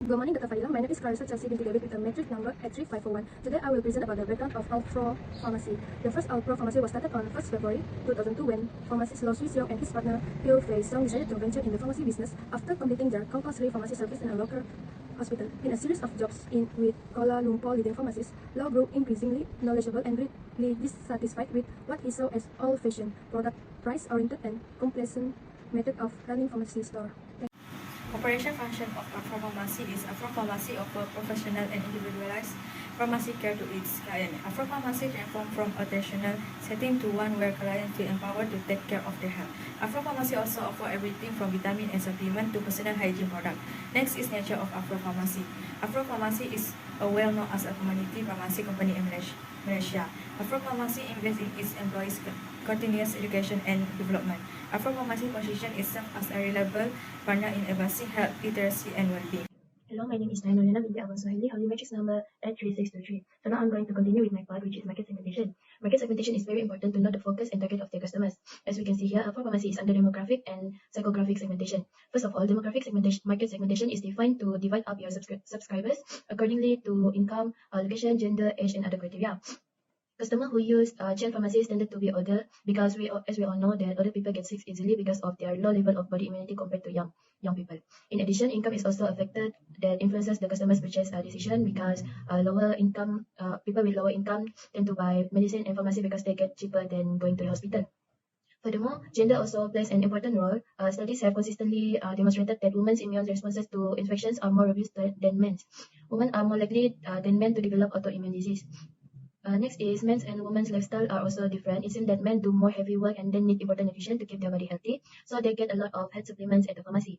Good morning, Dr. Fadila. My name is Clarissa Chelsea binti David with a matric number at 3541. Today I will present about the background of Alpro Pharmacy. The first Alpro Pharmacy was started on 1st February 2002 when pharmacist Lo Sui Siong and his partner Hieu Fei Song decided to venture in the pharmacy business after completing their compulsory pharmacy service in a local hospital. In a series of jobs with Kuala Lumpur leading pharmacists, Lo grew increasingly knowledgeable and greatly dissatisfied with what he saw as old-fashioned, product price-oriented and complacent method of running pharmacy store. Operation function of Afro Pharmacy is Afro Pharmacy offer professional and individualized pharmacy care to its client. Afro Pharmacy transform from a traditional setting to one where clients feel empowered to take care of their health. Afro Pharmacy also offer everything from vitamin and supplement to personal hygiene product. Next is nature of Afro Pharmacy. Afro Pharmacy is a well-known as a community pharmacy company in Malaysia. Afro Pharmacy invests in its employees' continuous education and development. Afro Pharmacy position itself as a reliable partner in advancing health, literacy, and well-being. Hello, my name is Nainuriana binti Abang Suhaili, holding matrix number 83623. So now I'm going to continue with my part, which is market segmentation. Market segmentation is very important to know the focus and target of their customers. As we can see here, Afro Pharmacy is under demographic and psychographic segmentation. First of all, demographic segmentation, market segmentation is defined to divide up your subscribers accordingly to income, location, gender, age, and other criteria. Customers who use chain pharmacies tended to be older because as we all know that older people get sick easily because of their low level of body immunity compared to young people. In addition, income is also a factor that influences the customer's purchase decision because lower income people with lower income tend to buy medicine and pharmacy because they get cheaper than going to the hospital. Furthermore, gender also plays an important role. Studies have consistently demonstrated that women's immune responses to infections are more robust than men's. Women are more likely than men to develop autoimmune disease. Next is men's and women's lifestyle are also different. It seems that men do more heavy work and then need important nutrition to keep their body healthy, so they get a lot of health supplements at the pharmacy.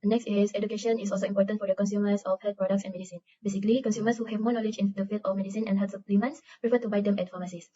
Next is education is also important for the consumers of health products and medicine. Basically, consumers who have more knowledge in the field of medicine and health supplements prefer to buy them at pharmacies.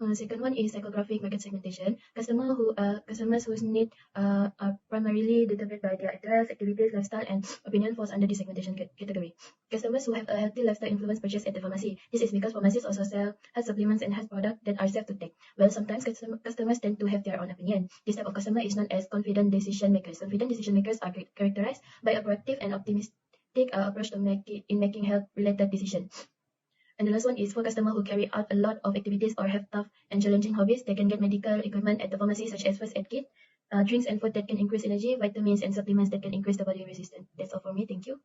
Second one is psychographic market segmentation. Customers whose need are primarily determined by their interests, activities, lifestyle, and opinion falls under this segmentation category. Customers who have a healthy lifestyle influence purchase at the pharmacy. This is because pharmacies also sell health supplements and health products that are safe to take. Well, sometimes customers tend to have their own opinion. This type of customer is known as confident decision makers. Confident decision makers are characterized by a proactive and optimistic approach to making health-related decisions. And the last one is for customers who carry out a lot of activities or have tough and challenging hobbies. They can get medical equipment at the pharmacy, such as first aid kit, drinks and food that can increase energy, vitamins and supplements that can increase the body resistance. That's all for me. Thank you.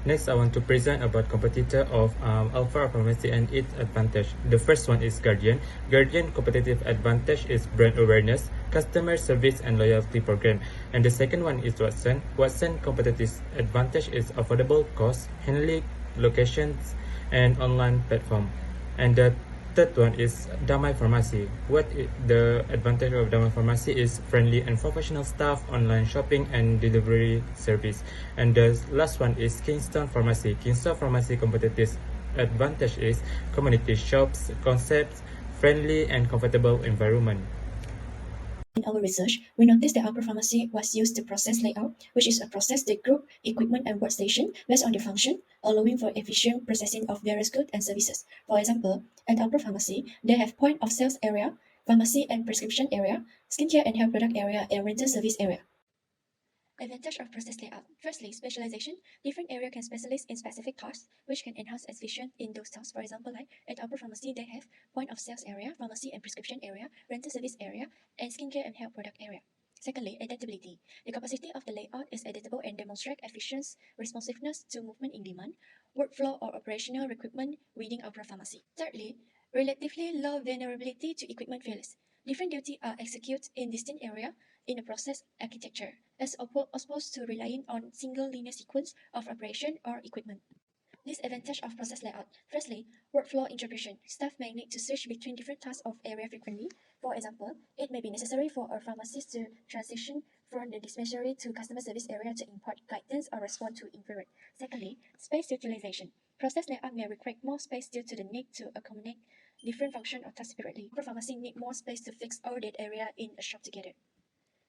Next, I want to present about competitor of Alpha Pharmacy and its advantage. The first one is Guardian. Guardian competitive advantage is brand awareness, customer service, and loyalty program. And the second one is Watson. Watson competitive advantage is affordable cost, handling locations, and online platform. And the third one is Damai Pharmacy. The advantage of Damai Pharmacy is friendly and professional staff, online shopping, and delivery service. And the last one is Kingston Pharmacy. Kingston Pharmacy competitive advantage is community shops, concepts, friendly and comfortable environment. In our research, we noticed that Alpro Pharmacy was used to process layout, which is a process that group equipment and workstation based on their function, allowing for efficient processing of various goods and services. For example, at Alpro Pharmacy, they have point of sales area, pharmacy and prescription area, skincare and health product area, and rental service area. Advantage of process layout. Firstly, specialization. Different area can specialize in specific tasks, which can enhance efficiency in those tasks. For example, like at Alpro Pharmacy, they have point of sales area, pharmacy and prescription area, rental service area, and skincare and health product area. Secondly, adaptability. The capacity of the layout is adaptable and demonstrates efficiency, responsiveness to movement in demand, workflow or operational requirement within Alpro Pharmacy. Thirdly, relatively low vulnerability to equipment failures. Different duties are executed in distinct areas in a process architecture, as opposed to relying on single linear sequence of operation or equipment. Disadvantage of process layout. Firstly, workflow interruption. Staff may need to switch between different tasks of area frequently. For example, it may be necessary for a pharmacist to transition from the dispensary to customer service area to impart guidance or respond to inquiry. Secondly, space utilization. Process layout may require more space due to the need to accommodate different functions or tasks separately. For pharmacy need more space to fix all that area in a shop together.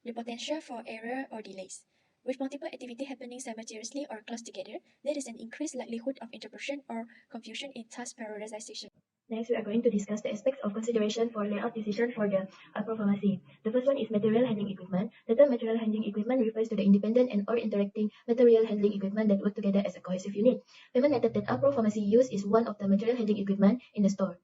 The potential for error or delays. With multiple activities happening simultaneously or close together, there is an increased likelihood of interruption or confusion in task prioritization. Next, we are going to discuss the aspects of consideration for layout decision for the Alpro Pharmacy. The first one is material handling equipment. The term material handling equipment refers to the independent and or interacting material handling equipment that work together as a cohesive unit. Payment method that Alpro Pharmacy use is one of the material handling equipment in the store.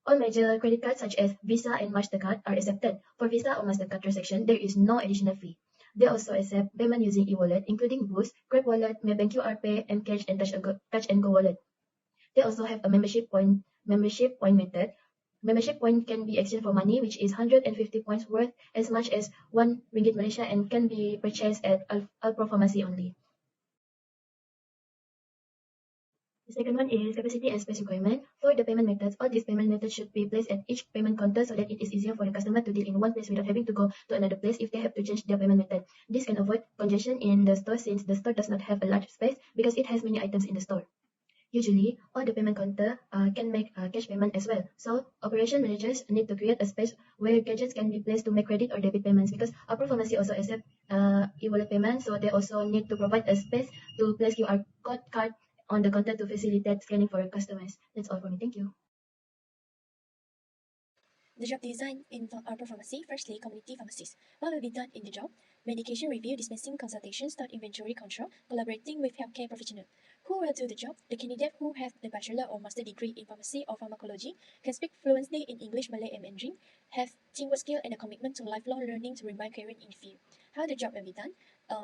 All major credit cards such as Visa and Mastercard are accepted. For Visa or Mastercard transaction, there is no additional fee. They also accept payment using e-wallet, including Boost, Grab Wallet, Maybank QR Pay, Mcash, and Touch and Go Wallet. They also have a membership point method. Membership point can be exchanged for money, which is 150 points worth as much as 1 ringgit Malaysia and can be purchased at Alpro Pharmacy only. The second one is capacity and space requirement. For the payment methods, all these payment methods should be placed at each payment counter so that it is easier for the customer to deal in one place without having to go to another place if they have to change their payment method. This can avoid congestion in the store since the store does not have a large space because it has many items in the store. Usually, all the payment counter can make cash payment as well. So, operation managers need to create a space where gadgets can be placed to make credit or debit payments because Alpro Pharmacy also accept e-wallet payment. So, they also need to provide a space to place QR card on the counter to facilitate scanning for customers. That's all for me. Thank you. The job design in Alpro Pharmacy. Firstly, community pharmacies. What will be done in the job? Medication review, dispensing, consultation, stock inventory control, collaborating with healthcare professionals. Who will do the job? The candidate who have the bachelor or master degree in pharmacy or pharmacology, can speak fluently in English, Malay, and Mandarin, have teamwork skill and a commitment to lifelong learning to remain current in the field. How the job will be done?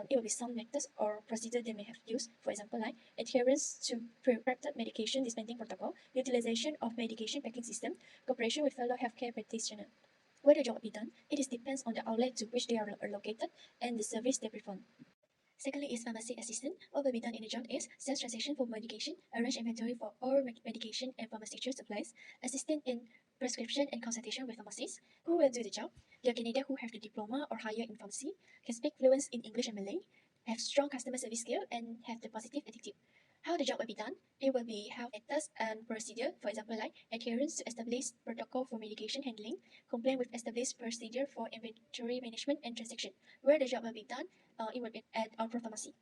It will be some methods or procedure they may have used, for example, like adherence to prescribed medication dispensing protocol, utilization of medication packing system, cooperation with fellow healthcare practitioners. Where the job will be done, it depends on the outlet to which they are located and the service they perform. Secondly is pharmacy assistant. What will be done in the job is sales transaction for medication, arrange inventory for all medication and pharmaceutical supplies, assistant in prescription and consultation with pharmacists. Who will do the job? The candidate who have the diploma or higher in pharmacy, can speak fluent in English and Malay, have strong customer service skill, and have the positive attitude. How the job will be done? It will be have methods and procedure, for example, like adherence to established protocol for medication handling, comply with established procedure for inventory management and transaction. Where the job will be done, it will be at Alpro Pharmacy.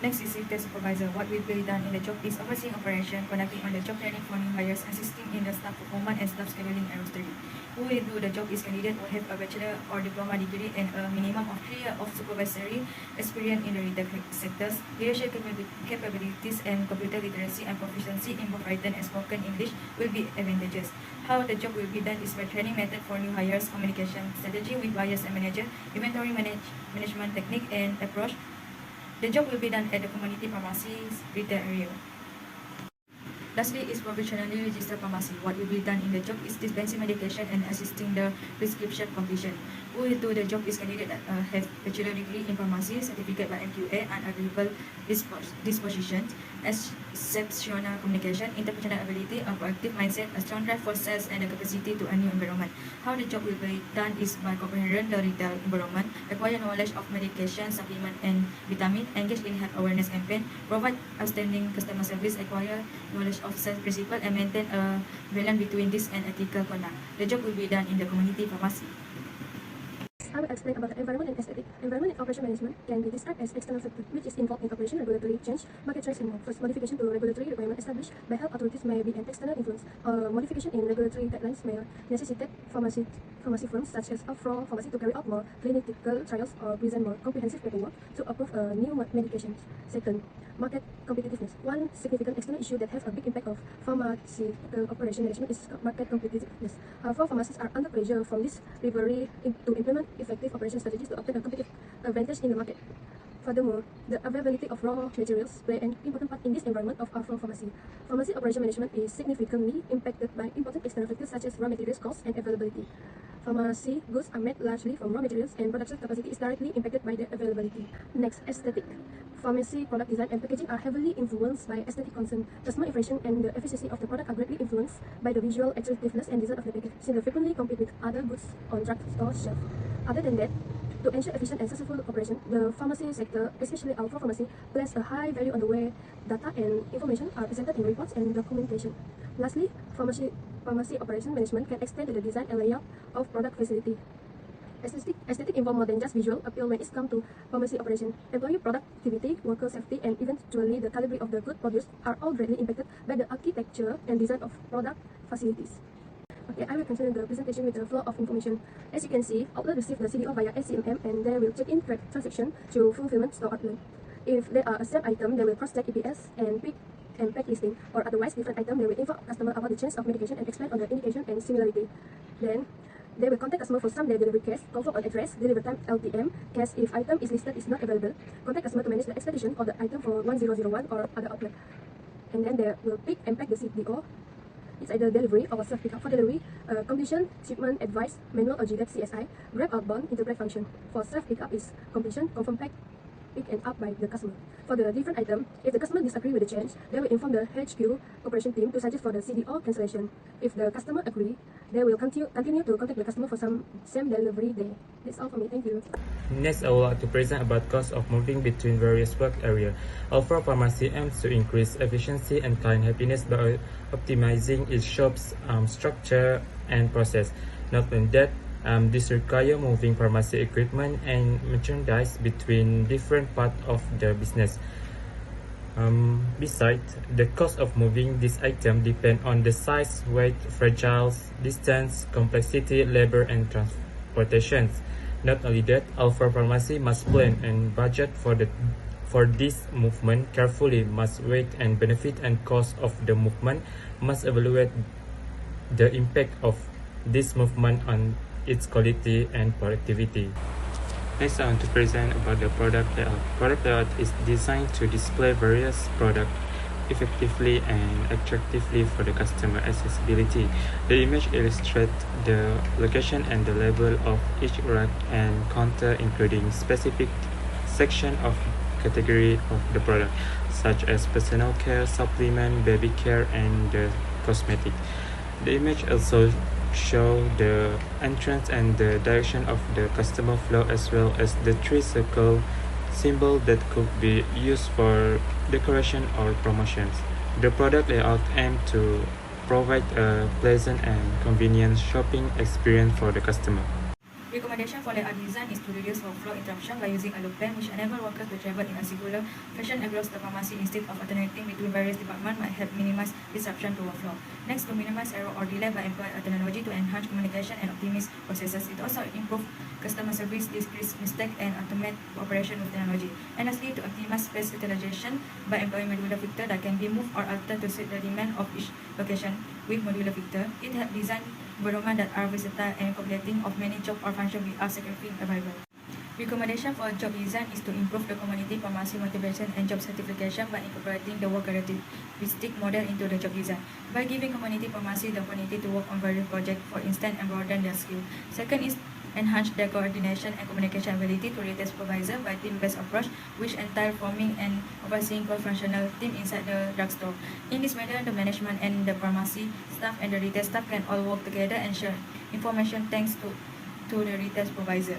Next is retail supervisor. What will be done in the job is overseeing operation, conducting on the job training for new hires, assisting in the staff performance and staff scheduling and rostering. Who will do the job is candidate who have a bachelor or diploma degree and a minimum of 3 years of supervisory experience in the retail sectors. Leadership capabilities and computer literacy and proficiency in both written and spoken English will be advantageous. How the job will be done is by training method for new hires, communication strategy with buyers and manager, inventory management technique and approach. The job will be done at the community pharmacy's retail area. Lastly is provisionally registered pharmacy. What will be done in the job is dispensing medication and assisting the prescription completion. Who will do the job is candidate that have bachelor degree in pharmacy, certificate by MQA, and available dispositions, exceptional communication, interpersonal ability, a proactive mindset, a strong drive for sales, and a capacity to a new environment. How the job will be done is by comprehend the retail environment, acquire knowledge of medication, supplement, and vitamin, engage in health awareness campaign, provide outstanding customer service, acquire knowledge of sales principle, and maintain a balance between this and ethical conduct. The job will be done in the community pharmacy. I will explain about the environment and aesthetic. Environment and operation management can be described as external factor, which is involved in operation, regulatory change, market trends, and more. First, modification to regulatory requirement established by health authorities may be an external influence. Modification in regulatory guidelines may necessitate pharmacy firms such as Alpro Pharmacy to carry out more clinical trials or present more comprehensive paperwork to approve new medications. Second, market competitiveness. One significant external issue that has a big impact of pharmaceutical operation management is market competitiveness. Alpro pharmacies are under pressure from this rivalry to implement effective operation strategies to obtain a competitive advantage in the market. Furthermore, the availability of raw materials play an important part in this environment of Alpro Pharmacy. Pharmacy operation management is significantly impacted by important external factors such as raw materials cost and availability. Pharmacy goods are made largely from raw materials, and production capacity is directly impacted by their availability. Next, aesthetic. Pharmacy product design and packaging are heavily influenced by aesthetic concern. Customer impression and the efficiency of the product are greatly influenced by the visual attractiveness and design of the package, since they frequently compete with other goods on drugstore shelf. Other than that, to ensure efficient and successful operation, the pharmacy sector, especially Alpro Pharmacy, places a high value on the way data and information are presented in reports and documentation. Lastly, pharmacy operation management can extend to the design and layout of product facility. Aesthetic involve more than just visual appeal when it comes to pharmacy operation. Employee productivity, worker safety, and eventually the caliber of the good produced are all greatly impacted by the architecture and design of product facilities. Okay, I will continue the presentation with the flow of information. As you can see, outlet receive the CDO via SCMM and they will check in transaction to fulfillment store outlet. If there are a same item, they will cross-check EPS and pick and pack listing, or otherwise different item, they will inform customer about the change of medication and explain on the indication and similarity. Then they will contact customer for some day delivery case, confirm on address, delivery time, LTM, case if item is listed is not available, contact customer to manage the expedition of the item for 1001 or other outlet. And then they will pick and pack the CDO. It's either delivery or self-pickup. For delivery, completion, shipment, advice, manual or GDEC CSI, grab outbound, interpret function. For self-pickup is completion, confirm pack, pick and up by the customer. For the different item, if the customer disagree with the change, they will inform the HQ operation team to suggest for the CDO cancellation. If the customer agree, they will continue to contact the customer for some same delivery day. That's all for me. Thank you. Next, I would like to present about cost of moving between various work areas. Alpha Pharmacy aims to increase efficiency and client happiness by optimizing its shop's structure and process. Not only that, this requires moving pharmacy equipment and merchandise between different parts of the business. Besides, the cost of moving this item depends on the size, weight, fragile, distance, complexity, labor, and transportation. Not only that, Alpha Pharmacy must plan and budget for this movement carefully, must weigh and benefit and cost of the movement, must evaluate the impact of this movement on its quality and productivity. Next, I want to present about the product layout. Product layout is designed to display various products effectively and attractively for the customer accessibility. The image illustrates the location and the label of each rack and counter, including specific section of category of the product, such as personal care, supplement, baby care, and the cosmetic. The image also show the entrance and the direction of the customer flow, as well as the three circle symbol that could be used for decoration or promotions. The product layout aims to provide a pleasant and convenient shopping experience for the customer. Recommendation for layout design is to reduce workflow interruption by using a loop plan which enable workers to travel in a singular fashion across the pharmacy instead of alternating between various departments might help minimize disruption to workflow. Next, to minimize error or delay by employing a technology to enhance communication and optimize processes. It also improves customer service, decrease mistake, and automate cooperation with technology. And lastly, to optimize space utilization by employing modular filter that can be moved or altered to suit the demand of each location. With modular filter, it helps design environment that are versatile and accommodating of many jobs or functions without sacrificing survival. Recommendation for job design is to improve the community pharmacy motivation and job certification by incorporating the work characteristic model into the job design. By giving community pharmacy the opportunity to work on various projects, for instance, and broaden their skill. Second is enhance their coordination and communication ability to retail supervisor by team-based approach, which entail forming and overseeing cross-functional team inside the drugstore. In this manner, the management and the pharmacy staff and the retail staff can all work together and share information thanks to the retail supervisor.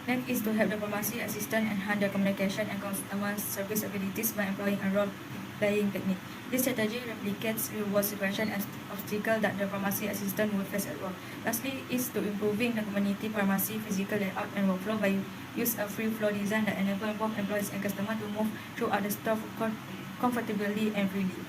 Next is to help the pharmacy assistant enhance their communication and customer service abilities by employing a role-playing technique. This strategy replicates real-world situation and obstacles that the pharmacy assistant will face at work. Lastly is to improving the community pharmacy physical layout and workflow by use a free flow design that enables both employees and customers to move throughout the store comfortably and freely.